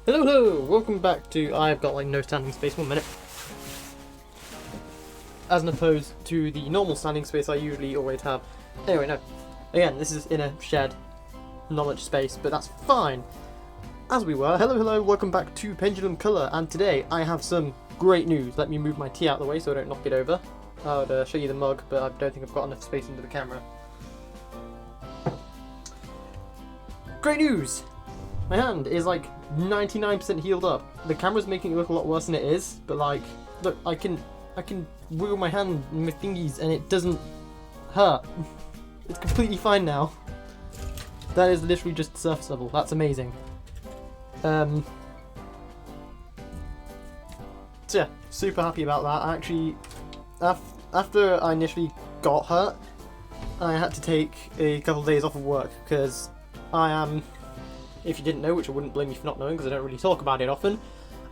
Hello, hello! Welcome back to... I've got like no standing space, 1 minute. As opposed to the normal standing space I usually always have. Anyway, no. Again, this is in a shed. Not much space, but that's fine. As we were, hello, hello, welcome back to Pendulum Colour, and today I have some great news. Let me move my tea out of the way so I don't knock it over. I would show you the mug, but I don't think I've got enough space into the camera. Great news! My hand is like 99% healed up. The camera's making it look a lot worse than it is, but like, look, I can wiggle my hand and my fingies and it doesn't hurt. It's completely fine now. That is literally just surface level. That's amazing. So yeah, super happy about that. I actually, after I initially got hurt, I had to take a couple of days off of work because I am, if you didn't know, which I wouldn't blame you for not knowing because I don't really talk about it often,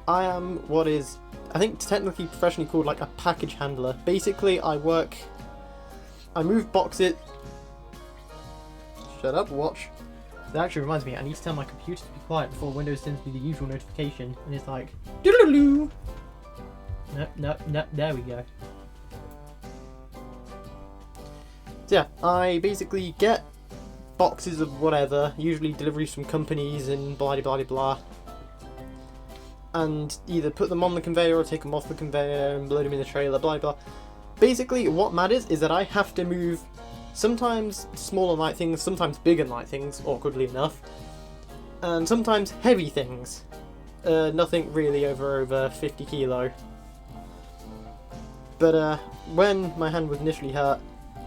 I am what is, I think technically professionally called like a package handler. Basically I move boxes. Shut up, watch. That actually reminds me, I need to tell my computer to be quiet before Windows sends me the usual notification, and it's like, doodaloo. No, there we go. So yeah, I basically get boxes of whatever, usually deliveries from companies and blah blah blah, and either put them on the conveyor or take them off the conveyor and load them in the trailer, blah blah. Basically, what matters is that I have to move sometimes small and light things, sometimes big and light things, awkwardly enough, and sometimes heavy things. Nothing really over 50 kilo. But when my hand was initially hurt,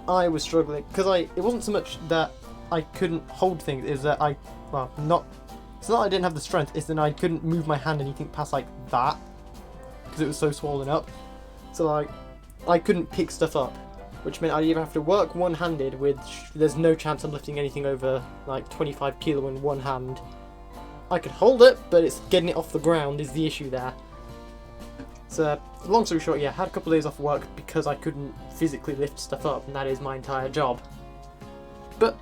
I was struggling because it wasn't so much that I couldn't hold things, is that it's not that I didn't have the strength, it's that I couldn't move my hand anything past like that because it was so swollen up. So like, I couldn't pick stuff up, which meant I'd either have to work one-handed, which there's no chance I'm lifting anything over like 25 kilo in one hand. I could hold it, but it's getting it off the ground is the issue there. So, long story short, yeah, I had a couple of days off work because I couldn't physically lift stuff up, and that is my entire job. But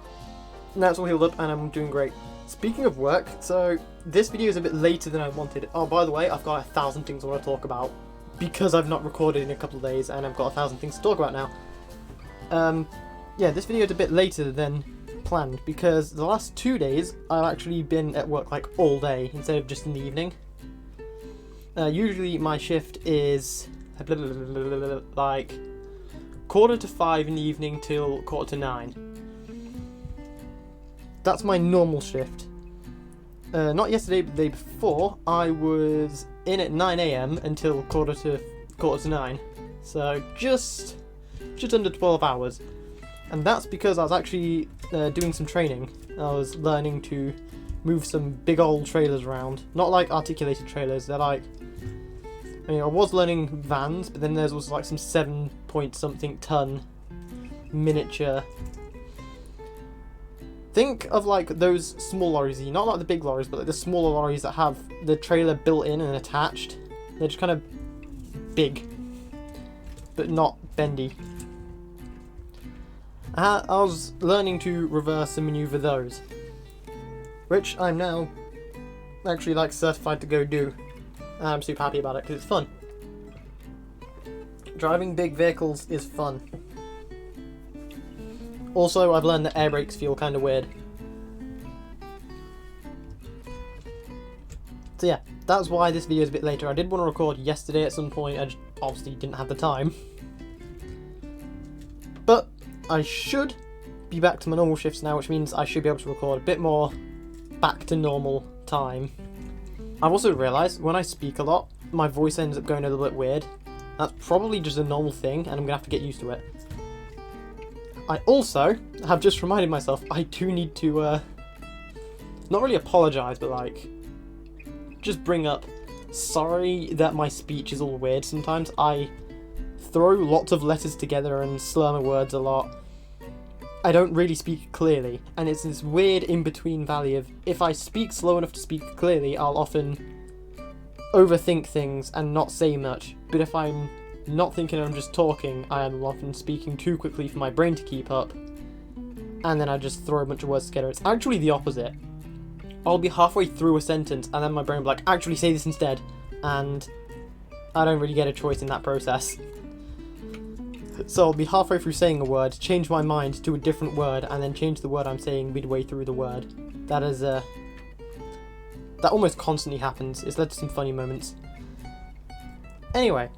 now it's all healed up and I'm doing great. Speaking of work, so this video is a bit later than I wanted. Oh, by the way, I've got 1,000 things I want to talk about because I've not recorded in a couple of days and I've got 1,000 things to talk about now. Yeah, this video is a bit later than planned because the last 2 days I've actually been at work like all day instead of just in the evening. Usually my shift is like 4:45 in the evening till 9:15. That's my normal shift. Not yesterday, but the day before, I was in at 9 AM until 9:15. So just under 12 hours. And that's because I was actually doing some training. I was learning to move some big old trailers around. Not like articulated trailers, they're like, I was learning vans, but then there's also like some 7-point-something ton miniature. Think of like those small lorries, not like the big lorries, but like the smaller lorries that have the trailer built in and attached. They're just kind of big, but not bendy. I was learning to reverse and maneuver those, which I'm now actually like certified to go do. And I'm super happy about it because it's fun. Driving big vehicles is fun. Also, I've learned that air brakes feel kind of weird. So yeah, that's why this video is a bit later. I did want to record yesterday at some point, I just obviously didn't have the time. But I should be back to my normal shifts now, which means I should be able to record a bit more back to normal time. I've also realised when I speak a lot, my voice ends up going a little bit weird. That's probably just a normal thing, and I'm going to have to get used to it. I also have just reminded myself I do need to, not really apologise, but like, just bring up, sorry that my speech is all weird sometimes. I throw lots of letters together and slur my words a lot. I don't really speak clearly, and it's this weird in-between valley of, if I speak slow enough to speak clearly, I'll often overthink things and not say much, but if I'm not thinking I'm just talking, I am often speaking too quickly for my brain to keep up, and then I just throw a bunch of words together. It's actually the opposite. I'll be halfway through a sentence and then my brain will be like, actually say this instead. And I don't really get a choice in that process. So I'll be halfway through saying a word, change my mind to a different word, and then change the word I'm saying midway through the word. That is, that almost constantly happens. It's led to some funny moments. Anyway.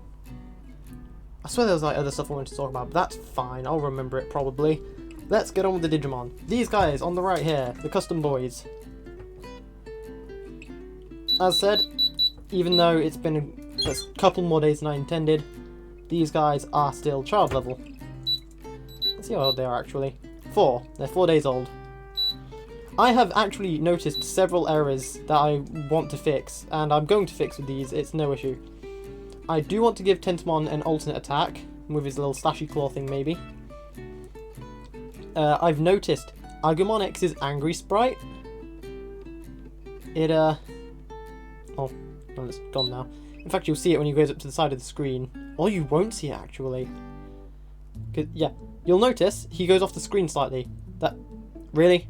I swear there was like other stuff I wanted to talk about, but that's fine. I'll remember it probably. Let's get on with the Digimon. These guys on the right here, the custom boys. As said, even though it's been a couple more days than I intended, these guys are still child level. Let's see how old they are actually. 4. They're 4 days old. I have actually noticed several errors that I want to fix, and I'm going to fix with these, it's no issue. I do want to give Tentomon an alternate attack, with his little slashy claw thing maybe. I've noticed Agumon X's angry sprite. It, oh, it's gone now. In fact, you'll see it when he goes up to the side of the screen. Or you won't see it, actually. Yeah, you'll notice he goes off the screen slightly. That... Really?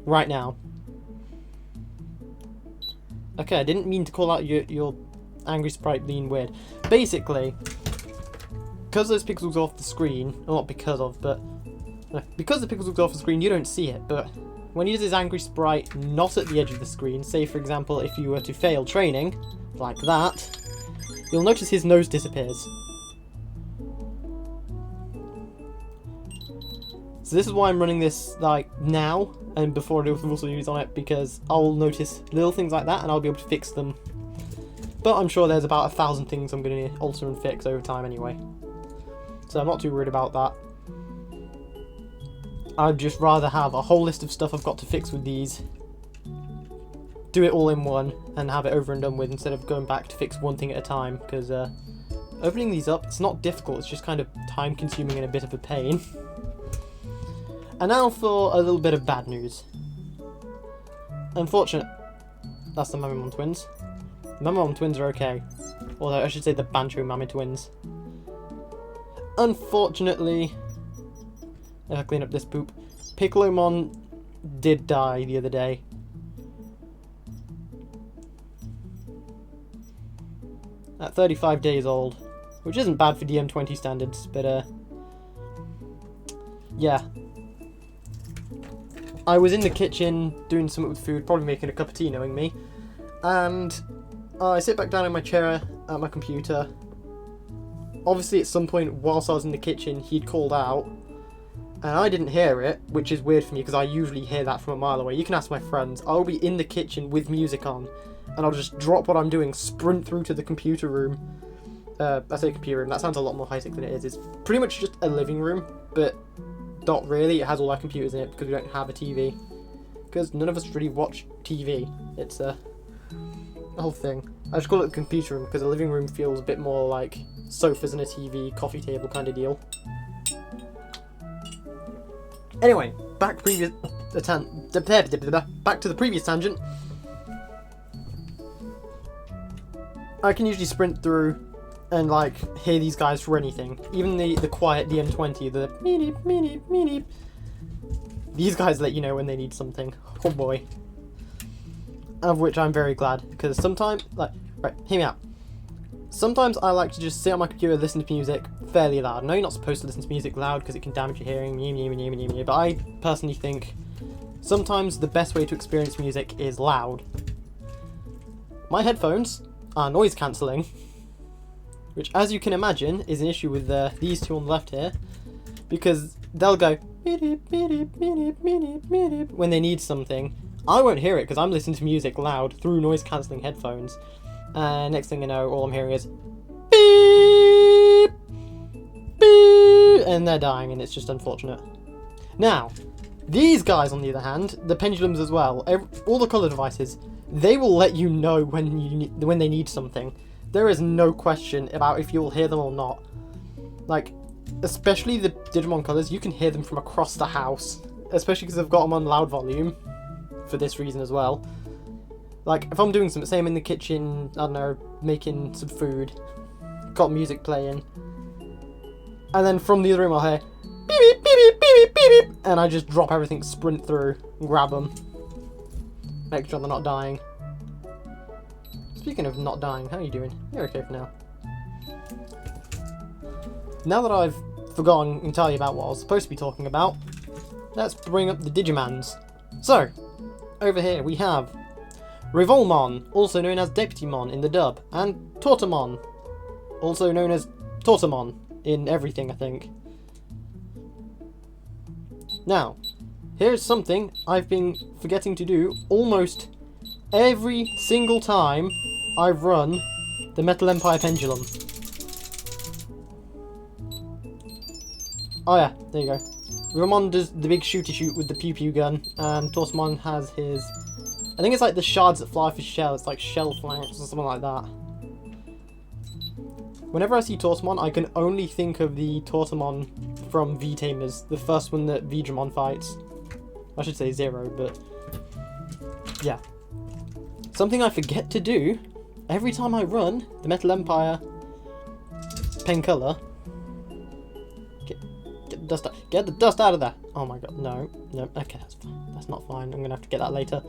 Right now. Okay, I didn't mean to call out your angry sprite being weird. Basically, because those pixels go off the screen, or not because of, but... because the pixels go off the screen, you don't see it, but when he does his angry sprite not at the edge of the screen, say for example if you were to fail training, like that, you'll notice his nose disappears. So this is why I'm running this like now, and before I do full series on it, because I'll notice little things like that and I'll be able to fix them. But I'm sure there's about 1,000 things I'm going to alter and fix over time anyway. So I'm not too worried about that. I'd just rather have a whole list of stuff I've got to fix with these, do it all in one, and have it over and done with instead of going back to fix one thing at a time, because opening these up, it's not difficult, it's just kind of time consuming and a bit of a pain. And now for a little bit of bad news. Unfortunate. That's the Mamimon twins. The Mamimon twins are okay. Although I should say the Bancho Mami twins. Unfortunately, if I clean up this poop, Piccolo-mon did die the other day. At 35 days old. Which isn't bad for DM20 standards, but yeah. I was in the kitchen doing something with food, probably making a cup of tea knowing me, and I sit back down in my chair at my computer. Obviously at some point whilst I was in the kitchen he'd called out, and I didn't hear it, which is weird for me because I usually hear that from a mile away. You can ask my friends. I'll be in the kitchen with music on, and I'll just drop what I'm doing, sprint through to the computer room. I say computer room, that sounds a lot more high-tech than it is. It's pretty much just a living room, but not really. It has all our computers in it because we don't have a TV. Because none of us really watch TV. It's a whole thing. I just call it the computer room because the living room feels a bit more like sofas and a TV, coffee table kind of deal. Anyway, back to the previous tangent. I can usually sprint through and like hear these guys for anything. Even the quiet DM20, the meep meep meep. These guys let you know when they need something. Oh boy. Of which I'm very glad, because sometimes, like, right, hear me out. Sometimes I like to just sit on my computer, listen to music fairly loud. I know you're not supposed to listen to music loud because it can damage your hearing, but I personally think sometimes the best way to experience music is loud. My headphones are noise cancelling, which, as you can imagine, is an issue with these two on the left here, because they'll go when they need something. I won't hear it because I'm listening to music loud through noise cancelling headphones. Next thing you know, all I'm hearing is beep, beep, and they're dying, and it's just unfortunate. Now, these guys, on the other hand, the pendulums as well, all the colour devices, they will let you know when they need something. There is no question about if you'll hear them or not. Like, especially the Digimon colours, you can hear them from across the house, especially because I've got them on loud volume, for this reason as well. Like, if I'm doing something, say I'm in the kitchen, I don't know, making some food, got music playing, and then from the other room I'll hear beep beep beep beep beep beep beep, and I just drop everything, sprint through, and grab them. Make sure they're not dying. Speaking of not dying, how are you doing? You're okay for now. Now that I've forgotten entirely about what I was supposed to be talking about, let's bring up the Digimons. So, over here we have Revolmon, also known as Deputymon in the dub, and Tortamon, also known as Tortamon in everything, I think. Now, here's something I've been forgetting to do almost every single time I've run the Metal Empire Pendulum. Oh yeah, there you go. Ramon does the big shooty shoot with the pew pew gun, and Tortamon has his... I think it's like the shards that fly off his shell, it's like shell flanks or something like that. Whenever I see Tortamon, I can only think of the Tortamon from V-Tamers, the first one that Vidramon fights. I should say Zero, but... yeah. Something I forget to do every time I run the Metal Empire Pencolor. Get the dust out. Get the dust out of there! Oh my god, no. No, okay, that's fine. That's not fine. I'm gonna have to get that later.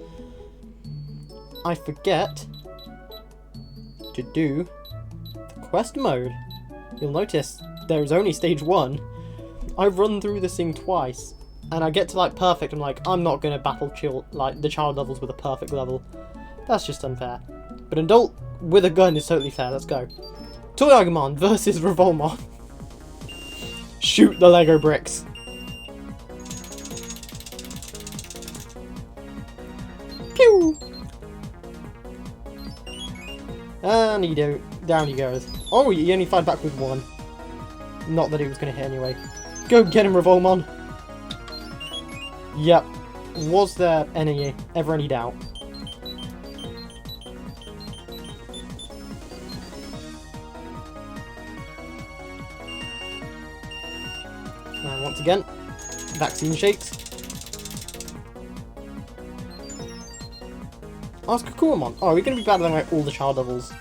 I forget to do the quest mode. You'll notice there is only stage 1. I've run through this thing twice, and I get to like perfect. I'm like, I'm not gonna battle the child levels with a perfect level. That's just unfair. But an adult with a gun is totally fair. Let's go. Toyagumon versus Revolmon. Shoot the Lego bricks. Pew! And down he goes. Oh, he only fired back with 1. Not that he was going to hit anyway. Go get him, Revolmon. Yep. Was there ever any doubt? And once again, vaccine shakes. Ask Kakuamon. Oh, are we going to be battling like all the child levels?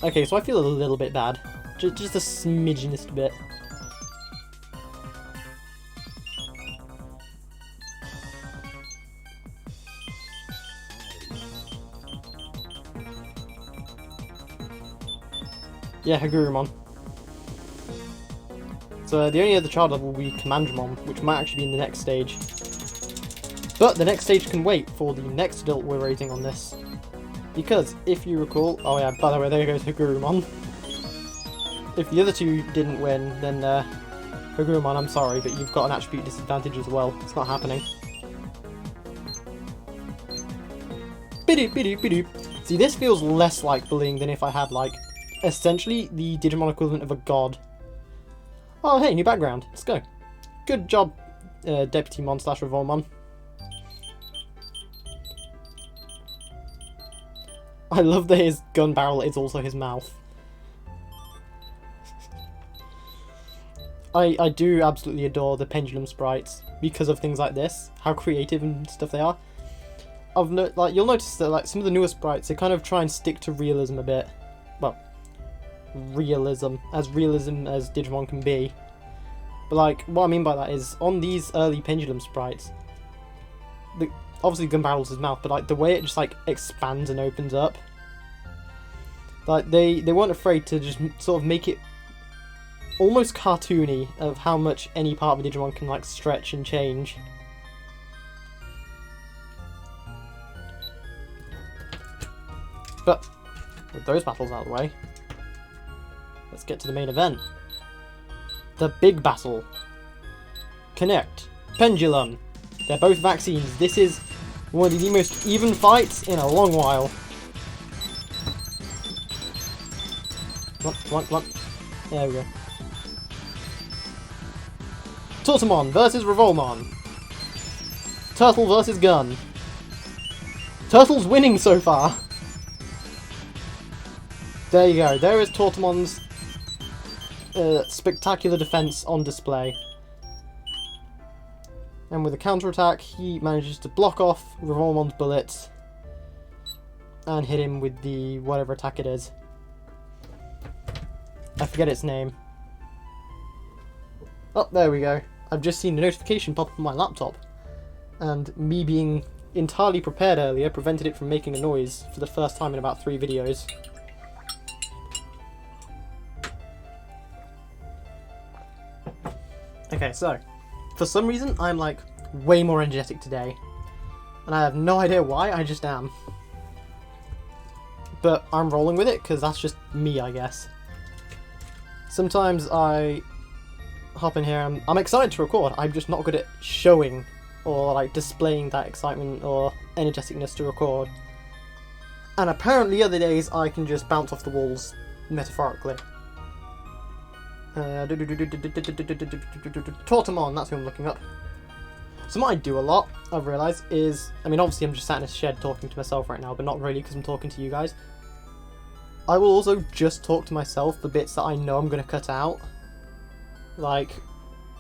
Okay, so I feel a little bit bad. Just a smidgenest bit. Yeah, Hagurumon. So the only other child level will be Commandramon, which might actually be in the next stage. But the next stage can wait for the next adult we're rating on this. Because, if you recall... Oh yeah, by the way, there goes Hagurumon. If the other two didn't win, then Hagurumon, I'm sorry, but you've got an attribute disadvantage as well. It's not happening. Bidoop, bidoop, bidoop. See, this feels less like bullying than if I had, like, essentially the Digimon equivalent of a god. Oh, hey, new background. Let's go. Good job, Deputymon / Revolmon. I love that his gun barrel is also his mouth. I do absolutely adore the Pendulum sprites because of things like this, how creative and stuff they are. You'll notice that like some of the newer sprites, they kind of try and stick to realism a bit. Well, realism as Digimon can be. But like, what I mean by that is, on these early Pendulum sprites, obviously gun barrel's his mouth, but like the way it just like expands and opens up, like they weren't afraid to just sort of make it almost cartoony of how much any part of a Digimon can like stretch and change. But with those battles out of the way, let's get to the main event. The big battle. Connect. Pendulum. They're both vaccines. This is one of the most even fights in a long while. Come on, come on. There we go. Tortamon versus Revolmon. Turtle versus gun. Turtle's winning so far. There you go. There is Tortamon's spectacular defense on display. And with a counterattack, he manages to block off Revolmon's bullets and hit him with the whatever attack it is. I forget its name. Oh, there we go. I've just seen a notification pop up on my laptop. And me being entirely prepared earlier prevented it from making a noise for the first time in about 3 videos. Okay, so, for some reason, I'm like way more energetic today. And I have no idea why, I just am. But I'm rolling with it, because that's just me, I guess. Sometimes I hop in here, I'm excited to record, I'm just not good at showing or like displaying that excitement or energeticness to record. And apparently other days I can just bounce off the walls, metaphorically. Tortamon, that's who I'm looking up. So what I do a lot, I've realised, is... I mean, obviously I'm just sat in a shed talking to myself right now, but not really because I'm talking to you guys. I will also just talk to myself the bits that I know I'm going to cut out. Like,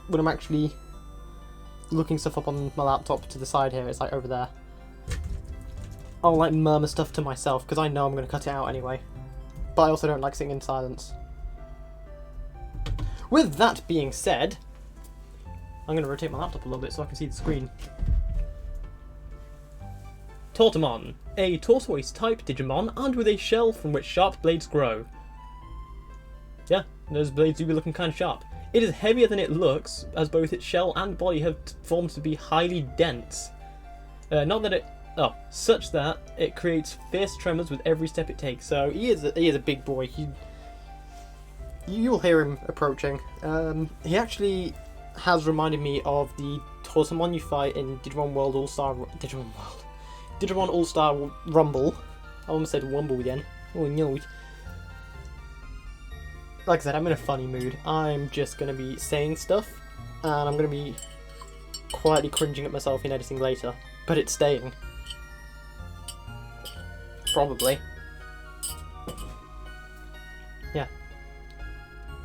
when I'm actually looking stuff up on my laptop to the side here, it's like over there. I'll like murmur stuff to myself because I know I'm going to cut it out anyway. But I also don't like sitting in silence. With that being said, I'm going to rotate my laptop a little bit so I can see the screen. Tortamon, a tortoise-type Digimon armed with a shell from which sharp blades grow. Yeah, those blades do be looking kind of sharp. It is heavier than it looks, as both its shell and body have formed to be highly dense. Such that it creates fierce tremors with every step it takes. So he is a big boy. You'll hear him approaching. He actually has reminded me of the Tortamon you fight in Digimon All-Star Rumble. I almost said Wumble again. Oh no. Like I said, I'm in a funny mood. I'm just going to be saying stuff, and I'm going to be quietly cringing at myself in editing later. But it's staying. Probably. Yeah.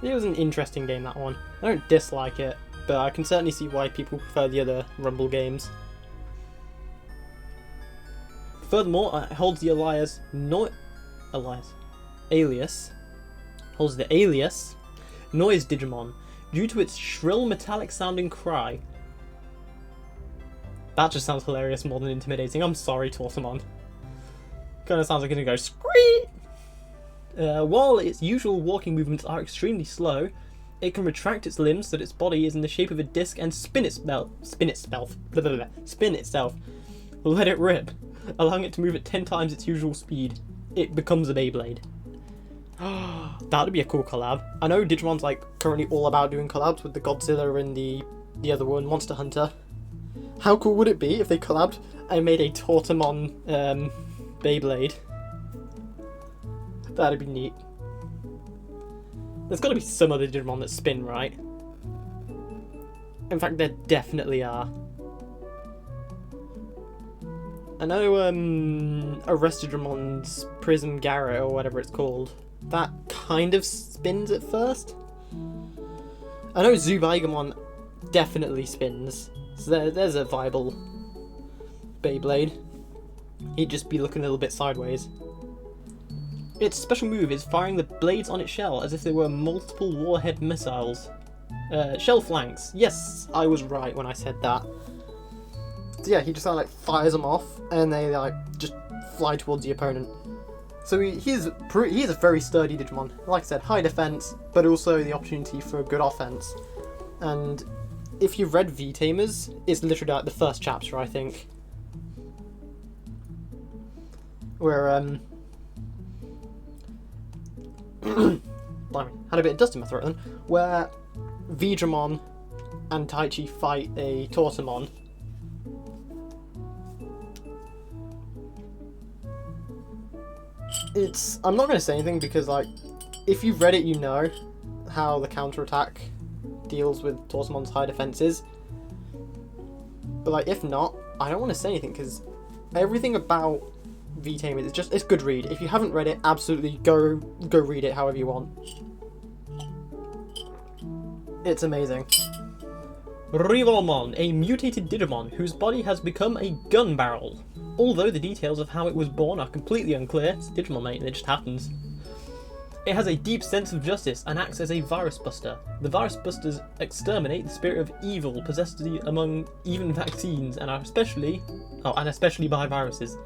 It was an interesting game, that one. I don't dislike it, but I can certainly see why people prefer the other Rumble games. Furthermore, it holds the alias Noise Digimon, due to its shrill metallic sounding cry. That just sounds hilarious more than intimidating. I'm sorry, Tortamon. Kinda sounds like it's gonna go scream. While its usual walking movements are extremely slow, it can retract its limbs so that its body is in the shape of a disc and spin itself. Let it rip, allowing it to move at 10 times its usual speed. It becomes a Beyblade. That'd be a cool collab. I know Digimon's like currently all about doing collabs with the Godzilla and the other one, Monster Hunter. How cool would it be if they collabed and made a Tortamon Beyblade? That'd be neat. There's got to be some other Digimon that spin, right? In fact, there definitely are. I know Arrestidramon's Prism Garret, or whatever it's called, that kind of spins at first. I know Zubaigamon definitely spins, so there's a viable Beyblade. He'd just be looking a little bit sideways. Its special move is firing the blades on its shell as if they were multiple warhead missiles. Shell flanks. Yes, I was right when I said that. So yeah, he just like fires them off, and they like just fly towards the opponent. So he's a very sturdy Digimon. Like I said, high defense, but also the opportunity for a good offense. And if you've read V-Tamers, it's literally like the first chapter, I think, where blimey, had a bit of dust in my throat then, where Veedramon and Taichi fight a Tortamon. I'm not going to say anything because, like, if you've read it, you know how the counterattack deals with Tortamon's high defenses. But, like, if not, I don't want to say anything because everything about V-Tamers, it's good read. If you haven't read it, absolutely go read it however you want. It's amazing. Rivalmon, a mutated Digimon whose body has become a gun barrel. Although the details of how it was born are completely unclear, it's Digimon, mate, and it just happens. It has a deep sense of justice and acts as a virus buster. The virus busters exterminate the spirit of evil possessed among even vaccines, and are especially by viruses.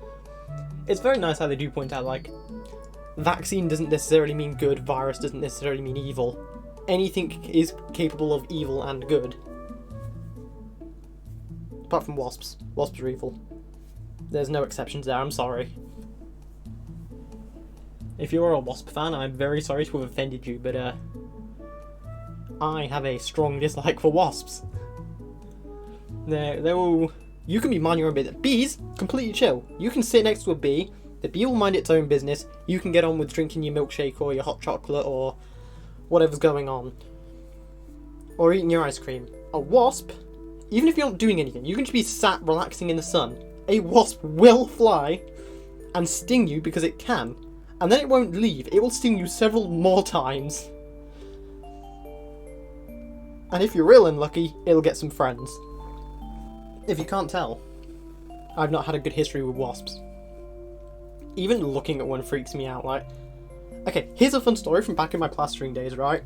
It's very nice how they do point out, like, vaccine doesn't necessarily mean good, virus doesn't necessarily mean evil. Anything is capable of evil and good. Apart from wasps. Wasps are evil. There's no exceptions there, I'm sorry. If you're a Wasp fan, I'm very sorry to have offended you, but I have a strong dislike for wasps. You can be minding your own business. Bees, completely chill. You can sit next to a bee, the bee will mind its own business, you can get on with drinking your milkshake or your hot chocolate or whatever's going on. Or eating your ice cream. A wasp, even if you're not doing anything, you can just be sat relaxing in the sun. A wasp will fly and sting you because it can. And then it won't leave, it will sting you several more times. And if you're real unlucky, it'll get some friends. If you can't tell, I've not had a good history with wasps. Even looking at one freaks me out, like... Okay, here's a fun story from back in my plastering days, right?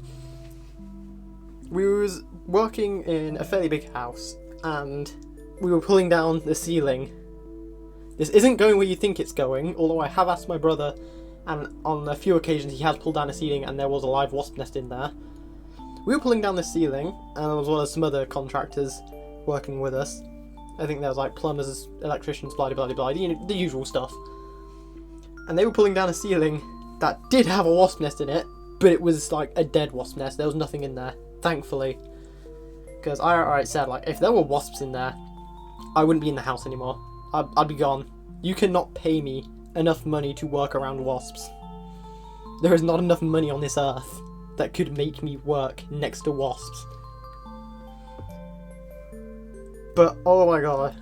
We was working in a fairly big house, and we were pulling down the ceiling. This isn't going where you think it's going, although I have asked my brother, and on a few occasions he has pulled down a ceiling and there was a live wasp nest in there. We were pulling down the ceiling, and there was one of some other contractors working with us. I think there was like plumbers, electricians, blah blah blah blah, the usual stuff. And they were pulling down a ceiling that did have a wasp nest in it, but it was like a dead wasp nest. There was nothing in there, thankfully. Because I already said, like, if there were wasps in there, I wouldn't be in the house anymore. I'd be gone. You cannot pay me enough money to work around wasps. There is not enough money on this earth that could make me work next to wasps. But, oh my god.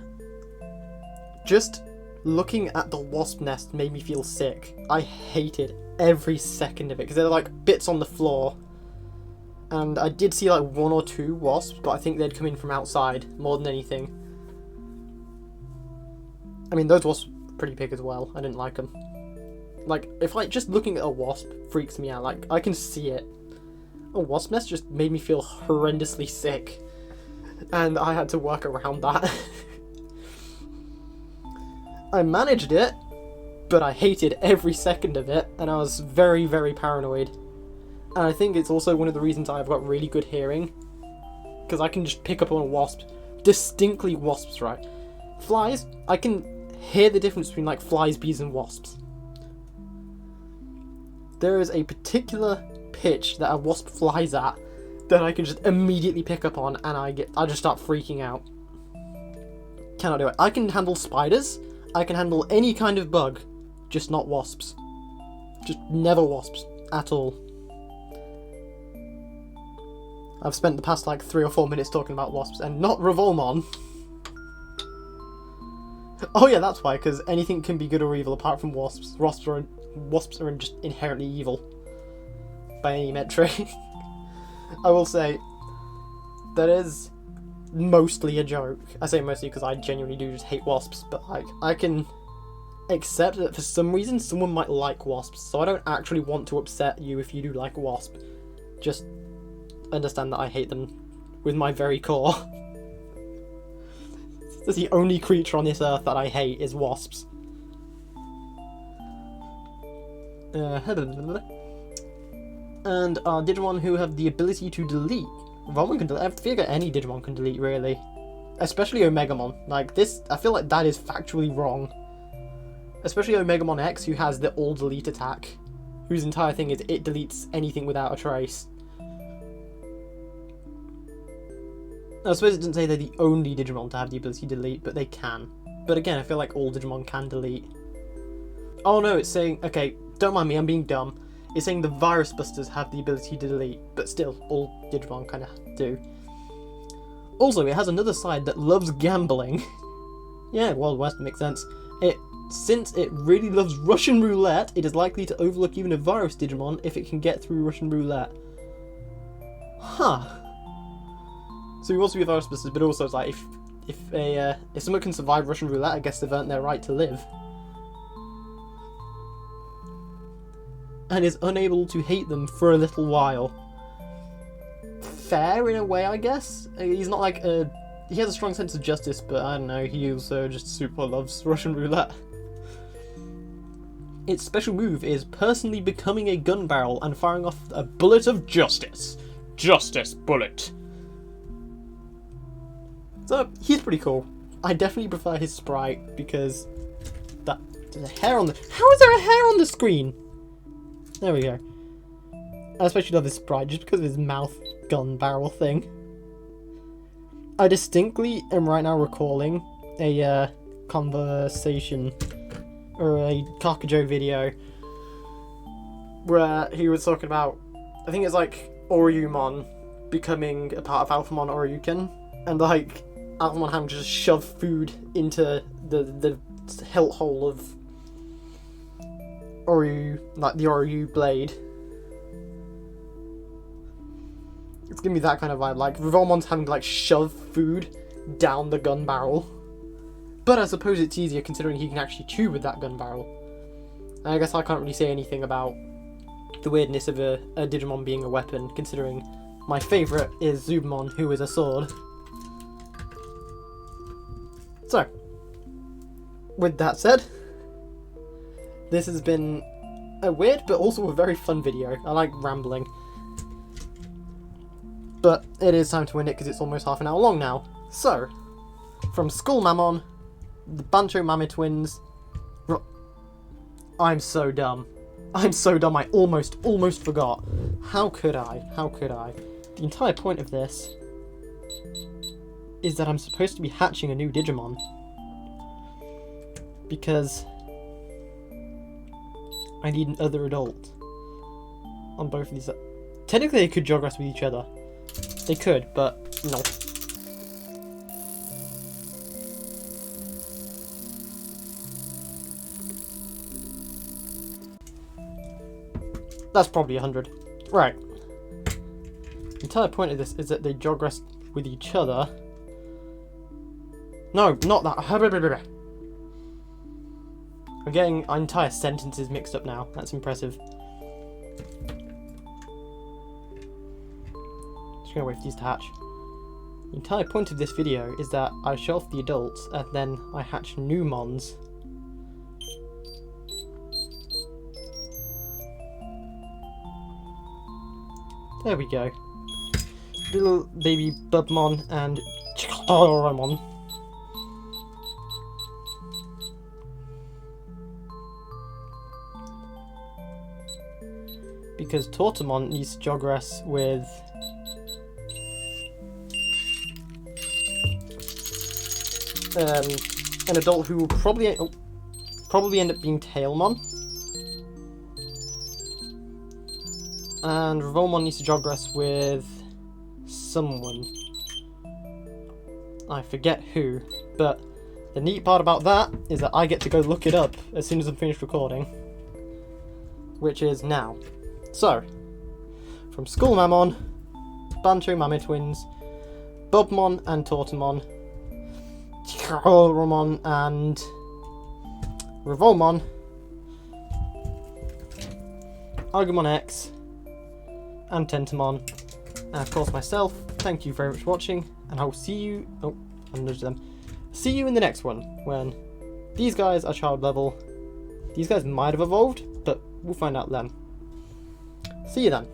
Just looking at the wasp nest made me feel sick. I hated every second of it, because there were like bits on the floor. And I did see like 1 or 2 wasps, but I think they'd come in from outside more than anything. I mean, those wasps were pretty big as well. I didn't like them. Like, if like just looking at a wasp freaks me out, like I can see it. A wasp nest just made me feel horrendously sick. And I had to work around that. I managed it, but I hated every second of it, and I was very, very paranoid. And I think it's also one of the reasons I've got really good hearing, because I can just pick up on wasps, distinctly wasps, right? Flies, I can hear the difference between like flies, bees, and wasps. There is a particular pitch that a wasp flies at that I can just immediately pick up on, and I just start freaking out. Cannot do it. I can handle spiders, I can handle any kind of bug, just not wasps. Just never wasps at all. I've spent the past like 3 or 4 minutes talking about wasps and not Revolmon. Oh yeah, that's why, because anything can be good or evil apart from wasps. Wasps are just inherently evil. By any metric. I will say, that is mostly a joke. I say mostly because I genuinely do just hate wasps, but like, I can accept that for some reason someone might like wasps, so I don't actually want to upset you if you do like a wasp. Just understand that I hate them with my very core. That's the only creature on this earth that I hate is wasps. And our Digimon who have the ability to delete. Revolmon can delete. I figure any Digimon can delete, really. Especially Omegamon. Like, this, I feel like that is factually wrong. Especially Omegamon X, who has the all delete attack. Whose entire thing is it deletes anything without a trace. I suppose it doesn't say they're the only Digimon to have the ability to delete, but they can. But again, I feel like all Digimon can delete. Oh no, it's saying, okay, don't mind me, I'm being dumb. It's saying the Virus Busters have the ability to delete, but still, all Digimon kind of do. Also, it has another side that loves gambling. Yeah, Wild West makes sense. Since it really loves Russian roulette, it is likely to overlook even a Virus Digimon if it can get through Russian roulette. Huh. So he wants to be a Virus Busters, but also it's like, if someone can survive Russian roulette, I guess they've earned their right to live. and is unable to hate them for a little while. Fair in a way, I guess. He's not like a... He has a strong sense of justice, but I don't know, he also just super loves Russian roulette. Its special move is personally becoming a gun barrel and firing off a bullet of justice. Justice bullet. So, he's pretty cool. I definitely prefer his sprite because there's a hair on the... How is there a hair on the screen? There we go. I especially love his sprite just because of his mouth gun barrel thing. I distinctly am right now recalling a conversation or a Kakajo video where he was talking about, I think it's like Oryumon becoming a part of Alphamon Oryuken, and like Alphamon having to just shove food into the hilt hole of Oryu, like the Oryu blade. It's giving me that kind of vibe, like Revolmon's having to like shove food down the gun barrel. But I suppose it's easier considering he can actually chew with that gun barrel. And I guess I can't really say anything about the weirdness of a Digimon being a weapon, considering my favourite is Zubamon, who is a sword. So, with that said, this has been a weird but also a very fun video. I like rambling. But it is time to end it because it's almost half an hour long now. So, from Skull Mammon, the Bancho Mame twins... I'm so dumb. I'm so dumb, I almost forgot. How could I? How could I? The entire point of this is that I'm supposed to be hatching a new Digimon. Because I need another adult on both of these. Technically they could jog rest with each other. They could, but no. That's probably 100. Right. The entire point of this is that they jog rest with each other. No, not that. I'm getting entire sentences mixed up now. That's impressive. Just gonna wait for these to hatch. The entire point of this video is that I show off the adults and then I hatch new mons. There we go. Little baby Bubmon and Chikororamon. Because Tortamon needs to jogress with an adult who will probably end up being Tailmon. And Revolmon needs to jogress with someone. I forget who, but the neat part about that is that I get to go look it up as soon as I'm finished recording. Which is now. So, from Skull Mammon, Bancho Mame twins, Bubmon and Tortamon, Chikororamon and Revolmon, Agumon X, and Tentamon, and of course myself. Thank you very much for watching, and I will see you... Oh, I nudged them. See you in the next one, when these guys are child level. These guys might have evolved, but we'll find out then. See you then.